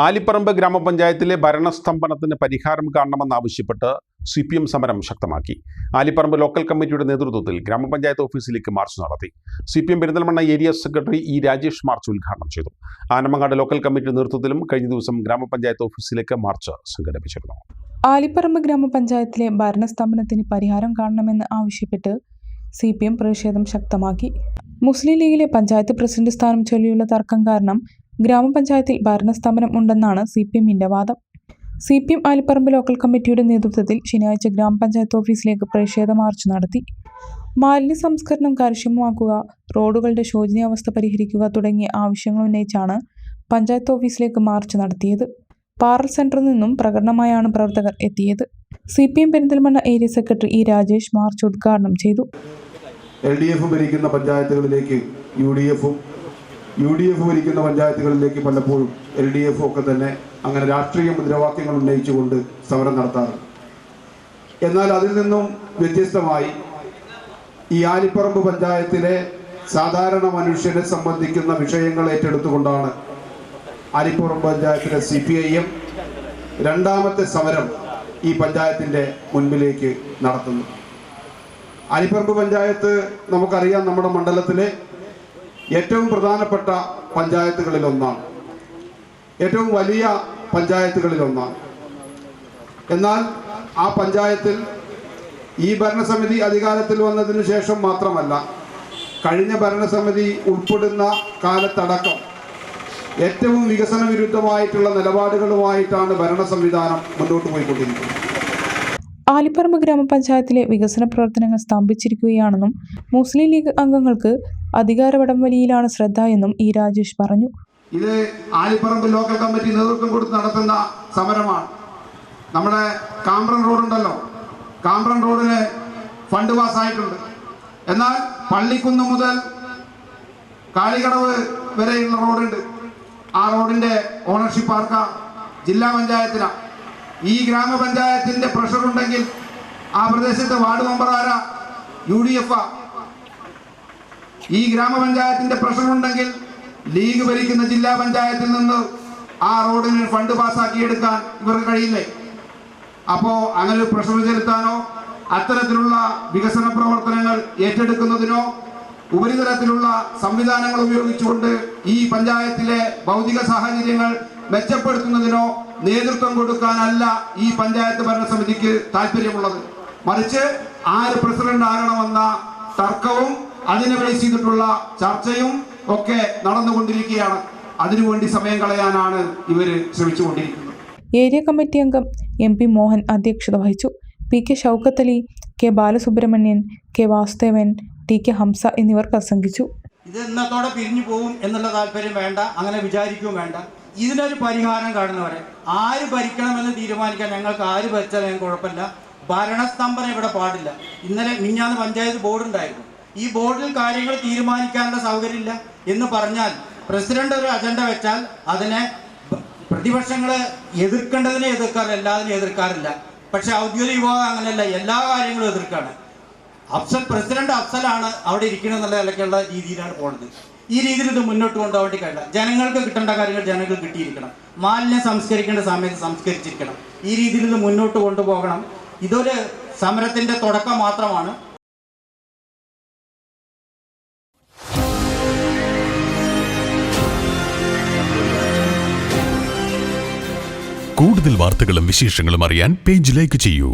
ആലിപ്പറമ്പ് ഗ്രാമപഞ്ചായത്തിലെ ഭരണസ്തംഭനത്തിന് പരിഹാരം കാണണമെന്നാവശ്യപ്പെട്ട് CPM സമരം ശക്തമാക്കി. ആലിപ്പറമ്പ് ലോക്കൽ കമ്മിറ്റിയുടെ നേതൃത്വത്തിൽ ഗ്രാമപഞ്ചായത്ത് ഓഫീസിലേക്ക് മാർച്ച് നടത്തി. CPM Perinthalmanna area secretary E. Rajesh March ഉദ്ഘാടനം ചെയ്തു. ആനമങ്ങാട് ലോക്കൽ കമ്മിറ്റിയുടെ നേതൃത്വത്തിലും കഴിഞ്ഞ ദിവസം ഗ്രാമപഞ്ചായത്ത് ഓഫീസിലേക്ക് മാർച്ച് സംഘടിപ്പിച്ചിരുന്നു. ആലിപ്പറമ്പ് ഗ്രാമപഞ്ചായത്തിലെ ഭരണസ്തംഭനത്തിന് പരിഹാരം കാണണമെന്ന് ആവശ്യപ്പെട്ട് CPM പ്രതിഷേധം ശക്തമാക്കി. മുസ്ലിം ലീഗിലെ പഞ്ചായത്ത് പ്രസിഡന്റ് സ്ഥാനം ചൊല്ലിയുള്ള തർക്കം കാരണം ഗ്രാമപഞ്ചായത്തിൽ ഭരണസ്തംഭനം ഉണ്ടെന്നാണ് CPMന്റെ വാദം. CPM ആലിപ്പറമ്പ് ലോക്കൽ കമ്മിറ്റിയുടെ നേതൃത്വത്തിൽ ശനിയാഴ്ച ഗ്രാമപഞ്ചായത്ത് ഓഫീസിലേക്ക് പ്രതിഷേധ മാർച്ച് നടത്തി. മാലിന്യ സംസ്കരണം കാര്യക്ഷമമാക്കുക, റോഡുകളുടെ ശോചനീയാവസ്ഥ പരിഹരിക്കുക തുടങ്ങിയ ആവശ്യങ്ങൾ ഉന്നയിച്ചാണ് പഞ്ചായത്ത് ഓഫീസിലേക്ക് മാർച്ച് നടത്തിയത്. പാറൽ സെന്ററിൽ നിന്നും പ്രകടനമായാണ് പ്രവർത്തകർ എത്തിയത്. CPM Perinthalmanna area secretary E. Rajesh March ഉദ്ഘാടനം ചെയ്തു. LDF ഭരിക്കുന്ന പഞ്ചായത്തുകളിലേക്ക് UDF ഭരിക്കുന്ന പഞ്ചായത്തുകളിലേക്ക് പലപ്പോഴും LDF ഒക്കെ തന്നെ അങ്ങനെ രാഷ്ട്രീയ മുദ്രാവാക്യങ്ങൾ ഉന്നയിച്ചുകൊണ്ട് സമരം നടത്താറുണ്ട്. എന്നാൽ അതിൽ നിന്നും വ്യത്യസ്തമായി ഈ ആലിപ്പറമ്പ് പഞ്ചായത്തിലെ സാധാരണ മനുഷ്യനെ സംബന്ധിക്കുന്ന വിഷയങ്ങൾ ഏറ്റെടുത്തുകൊണ്ടാണ് ആലിപ്പറമ്പ് പഞ്ചായത്തിലെ CPIM രണ്ടാമത്തെ സമരം ഈ പഞ്ചായത്തിൻ്റെ മുൻപിലേക്ക് നടത്തുന്നു. ആലിപ്പറമ്പ് പഞ്ചായത്ത് നമുക്കറിയാം, നമ്മുടെ മണ്ഡലത്തിലെ ഏറ്റവും പ്രധാനപ്പെട്ട പഞ്ചായത്തുകളിലൊന്നാണ്, ഏറ്റവും വലിയ പഞ്ചായത്തുകളിലൊന്നാണ്. എന്നാൽ ആ പഞ്ചായത്തിൽ ഈ ഭരണസമിതി അധികാരത്തിൽ വന്നതിന് ശേഷം മാത്രമല്ല, കഴിഞ്ഞ ഭരണസമിതി ഉൾപ്പെടുന്ന കാലത്തടക്കം ഏറ്റവും വികസന വിരുദ്ധമായിട്ടുള്ള നിലപാടുകളുമായിട്ടാണ് ഭരണ സംവിധാനം മുന്നോട്ട് പോയിക്കൊണ്ടിരിക്കുന്നത്. ആലിപ്പറമ്പ് ഗ്രാമപഞ്ചായത്തിലെ വികസന പ്രവർത്തനങ്ങൾ സ്തംഭിച്ചിരിക്കുകയാണെന്നും മുസ്ലിം ലീഗ് അംഗങ്ങൾക്ക് അധികാര വടംവലിയിലാണ് ശ്രദ്ധ എന്നും E. രാജേഷ് പറഞ്ഞു. ഇത് ആലിപ്പറമ്പ് ലോക്കൽ കമ്മിറ്റി നേതൃത്വം കൊടുത്ത് നടത്തുന്ന സമരമാണ്. നമ്മുടെ കാമ്പ്രൻ റോഡുണ്ടല്ലോ, കാമ്പ്രൻ റോഡിന് ഫണ്ട് പാസ്സായിട്ടുണ്ട്. എന്നാൽ പള്ളിക്കുന്ന് മുതൽ കാളികടവ് വരെയുള്ള റോഡുണ്ട്. ആ റോഡിന്റെ ഓണർഷിപ്പ് ആർക്കാ? ജില്ലാ പഞ്ചായത്തിനാ. ഈ ഗ്രാമപഞ്ചായത്തിന്റെ പ്രഷർ ഉണ്ടെങ്കിൽ ആ പ്രദേശത്തെ വാർഡ് മെമ്പർ ആരാ? UDF. ഈ ഗ്രാമപഞ്ചായത്തിന്റെ പ്രഷർ ഉണ്ടെങ്കിൽ ലീഗ് ഭരിക്കുന്ന ജില്ലാ പഞ്ചായത്തിൽ നിന്ന് ആ റോഡിന് ഫണ്ട് പാസ്സാക്കിയെടുക്കാൻ ഇവർക്ക് കഴിയില്ലേ? അപ്പോ അങ്ങനെ പ്രഷർ ചെലുത്താനോ അത്തരത്തിലുള്ള വികസന പ്രവർത്തനങ്ങൾ ഏറ്റെടുക്കുന്നതിനോ ഉപരിതലത്തിലുള്ള സംവിധാനങ്ങൾ ഉപയോഗിച്ചുകൊണ്ട് ഈ പഞ്ചായത്തിലെ ഭൗതിക സാഹചര്യങ്ങൾ മെച്ചപ്പെടുത്തുന്നതിനോ നേതൃത്വം കൊടുക്കാനല്ല ഈ പഞ്ചായത്ത് ഭരണസമിതിക്ക് താല്പര്യമുള്ളത്. മറിച്ച് ആര് പ്രസിഡന്റ് ആകണമെന്ന തർക്കവും അതിനെ ബേസ് ചെയ്തിട്ടുള്ള ചർച്ചയും ഒക്കെ നടന്നുകൊണ്ടിരിക്കുകയാണ്. അതിനുവേണ്ടി സമയം കളയാനാണ് ഇവര് ശ്രമിച്ചുകൊണ്ടിരിക്കുന്നത്. ഏരിയ കമ്മിറ്റി അംഗം MP മോഹൻ അധ്യക്ഷത വഹിച്ചു. PK Shoukath Ali, K. Balasubramanian, K. Vasudevan, TK Hamza എന്നിവർ പ്രസംഗിച്ചു. ഇത് ഇന്നത്തോടെ പിരിഞ്ഞു പോകും എന്നുള്ള താല്പര്യം വേണ്ട, അങ്ങനെ വിചാരിക്കുകയും വേണ്ട. ഇതിനൊരു പരിഹാരം കാണുന്നവരെ ആര് ഭരിക്കണമെന്ന് തീരുമാനിക്കാൻ ഞങ്ങൾക്ക് ആര് ഭരിച്ചാലും ഞങ്ങൾക്ക് കുഴപ്പമില്ല. ഭരണസ്തംഭനം ഇവിടെ പാടില്ല. ഇന്നലെ മിഞ്ഞാന്ന് പഞ്ചായത്ത് ബോർഡ് ഉണ്ടായിരുന്നു. ഈ ബോർഡിൽ കാര്യങ്ങൾ തീരുമാനിക്കാനുള്ള സൗകര്യമില്ല എന്ന് പറഞ്ഞാൽ പ്രസിഡന്റ് ഒരു അജണ്ട വെച്ചാൽ അതിനെ പ്രതിപക്ഷങ്ങൾ എതിർക്കേണ്ടതിനെ എതിർക്കാറില്ല, എല്ലാതിനും എതിർക്കാറില്ല. പക്ഷെ ഔദ്യോഗിക വിഭാഗം അങ്ങനെയല്ല, എല്ലാ കാര്യങ്ങളും എതിർക്കാണ്. പ്രസിഡന്റ് അഫ്സലാണ് അവിടെ ഇരിക്കണമെന്നുള്ള നിലയ്ക്കുള്ള രീതിയിലാണ് പോകുന്നത്. ഈ രീതിയിൽ ഇത് മുന്നോട്ട് കൊണ്ടുപോകാൻ വേണ്ടി കഴിയില്ല. ജനങ്ങൾക്ക് കിട്ടേണ്ട കാര്യങ്ങൾ ജനങ്ങൾക്ക് കിട്ടിയിരിക്കണം. മാലിന്യം സംസ്കരിക്കേണ്ട സമയത്ത് സംസ്കരിച്ചിരിക്കണം. ഈ രീതിയിൽ ഇത് മുന്നോട്ട് കൊണ്ടുപോകണം. ഇതൊരു സമരത്തിന്റെ തുടക്കം മാത്രമാണ്. കൂടുതൽ വാർത്തകളും വിശേഷങ്ങളും അറിയാൻ പേജ് ലൈക്ക് ചെയ്യൂ.